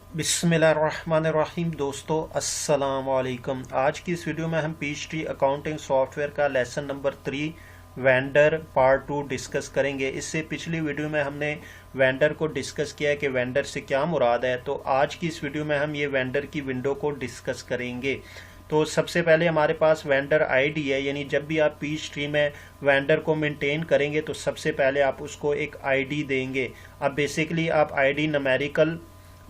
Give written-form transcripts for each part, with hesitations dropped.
बिस्मिल्लाहिर्रहमानिर्रहीम। दोस्तों अस्सलाम वालेकुम। आज की इस वीडियो में हम पीचट्री अकाउंटिंग सॉफ्टवेयर का lesson number 3 vendor part 2 discuss करेंगे। इससे पिछली वीडियो में हमने वेंडर को डिस्कस किया है कि वेंडर से क्या मुराद है। तो आज की इस वीडियो में हम ये वेंडर की विंडो को डिस्कस करेंगे। तो सबसे पहले हमारे पास वेंडर आईडी है, यानी जब भी आप पीचट्री में वेंडर को मेंटेन करेंगे तो सबसे पहले आप उसको एक आईडी देंगे। अब बेसिकली आप आईडी न्यूमेरिकल,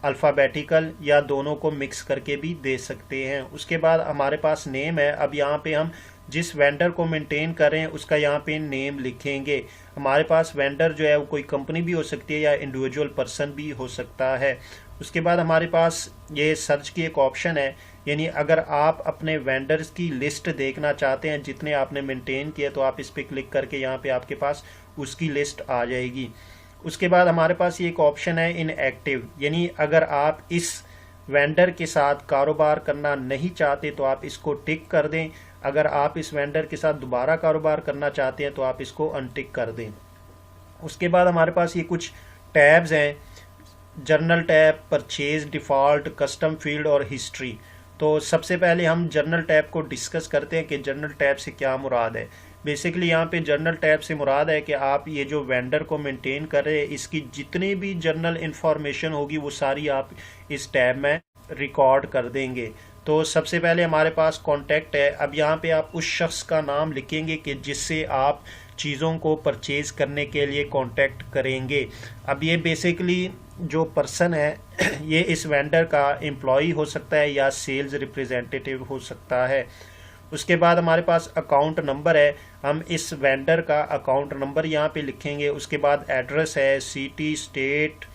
अल्फ़ाबेटिकल या दोनों को मिक्स करके भी दे सकते हैं। उसके बाद हमारे पास नेम है। अब यहाँ पे हम जिस वेंडर को मेंटेन कर रहे हैं उसका यहाँ पे नेम लिखेंगे। हमारे पास वेंडर जो है वो कोई कंपनी भी हो सकती है या इंडिविजुअल पर्सन भी हो सकता है। उसके बाद हमारे पास ये सर्च की एक ऑप्शन है, यानी अगर आप अपने वेंडर्स की लिस्ट देखना चाहते हैं जितने आपने मेंटेन किए तो आप इस पर क्लिक करके यहाँ पे आपके पास उसकी लिस्ट आ जाएगी। उसके बाद हमारे पास ये एक ऑप्शन है इनएक्टिव, यानी अगर आप इस वेंडर के साथ कारोबार करना नहीं चाहते तो आप इसको टिक कर दें। अगर आप इस वेंडर के साथ दोबारा कारोबार करना चाहते हैं तो आप इसको अनटिक कर दें। उसके बाद हमारे पास ये कुछ टैब्स हैं, journal tab, purchase, default, custom field और हिस्ट्री। तो सबसे पहले हम जर्नल टैब को डिस्कस करते हैं कि जर्नल टैब से क्या मुराद है। बेसिकली यहाँ पे जर्नल टैब से मुराद है कि आप ये जो वेंडर को मेंटेन कर रहे हैं इसकी जितनी भी जर्नल इंफॉर्मेशन होगी वो सारी आप इस टैब में रिकॉर्ड कर देंगे। तो सबसे पहले हमारे पास कॉन्टैक्ट है। अब यहाँ पे आप उस शख्स का नाम लिखेंगे कि जिससे आप चीज़ों को परचेज करने के लिए कांटेक्ट करेंगे। अब ये बेसिकली जो पर्सन है ये इस वेंडर का एम्प्लॉई हो सकता है या सेल्स रिप्रेजेंटेटिव हो सकता है। उसके बाद हमारे पास अकाउंट नंबर है, हम इस वेंडर का अकाउंट नंबर यहाँ पे लिखेंगे। उसके बाद एड्रेस है, सिटी, स्टेट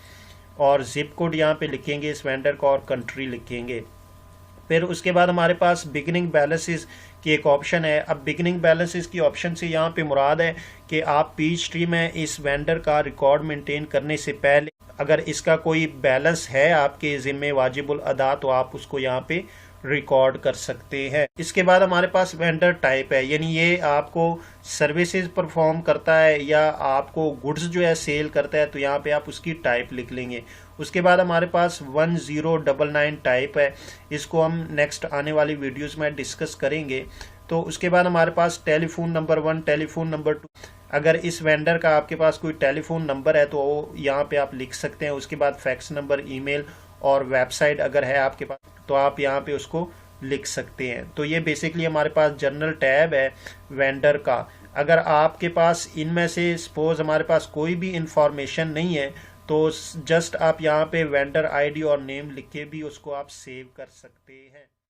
और जिप कोड यहाँ पे लिखेंगे इस वेंडर का और कंट्री लिखेंगे। फिर उसके बाद हमारे पास बिगिनिंग बैलेंसेस की एक ऑप्शन है। अब बिगिनिंग बैलेंसेस की ऑप्शन से यहाँ पे मुराद है कि आप पीचट्री में इस वेंडर का रिकॉर्ड मेंटेन करने से पहले अगर इसका कोई बैलेंस है आपके ज़िम्मे वाजिबुल अदा तो आप उसको यहाँ पे रिकॉर्ड कर सकते हैं। इसके बाद हमारे पास वेंडर टाइप है, यानी ये आपको सर्विसेज परफॉर्म करता है या आपको गुड्स जो है सेल करता है, तो यहाँ पे आप उसकी टाइप लिख लेंगे। उसके बाद हमारे पास 1099 टाइप है, इसको हम नेक्स्ट आने वाली वीडियोस में डिस्कस करेंगे। तो उसके बाद हमारे पास टेलीफोन नंबर 1, टेलीफोन नंबर 2, अगर इस वेंडर का आपके पास कोई टेलीफोन नंबर है तो यहाँ पे आप लिख सकते हैं। उसके बाद फैक्स नंबर, ईमेल और वेबसाइट अगर है आपके पास तो आप यहाँ पे उसको लिख सकते हैं। तो ये बेसिकली हमारे पास जनरल टैब है वेंडर का। अगर आपके पास इनमें से सपोज हमारे पास कोई भी इंफॉर्मेशन नहीं है तो जस्ट आप यहाँ पे वेंडर आईडी और नेम लिख के भी उसको आप सेव कर सकते हैं।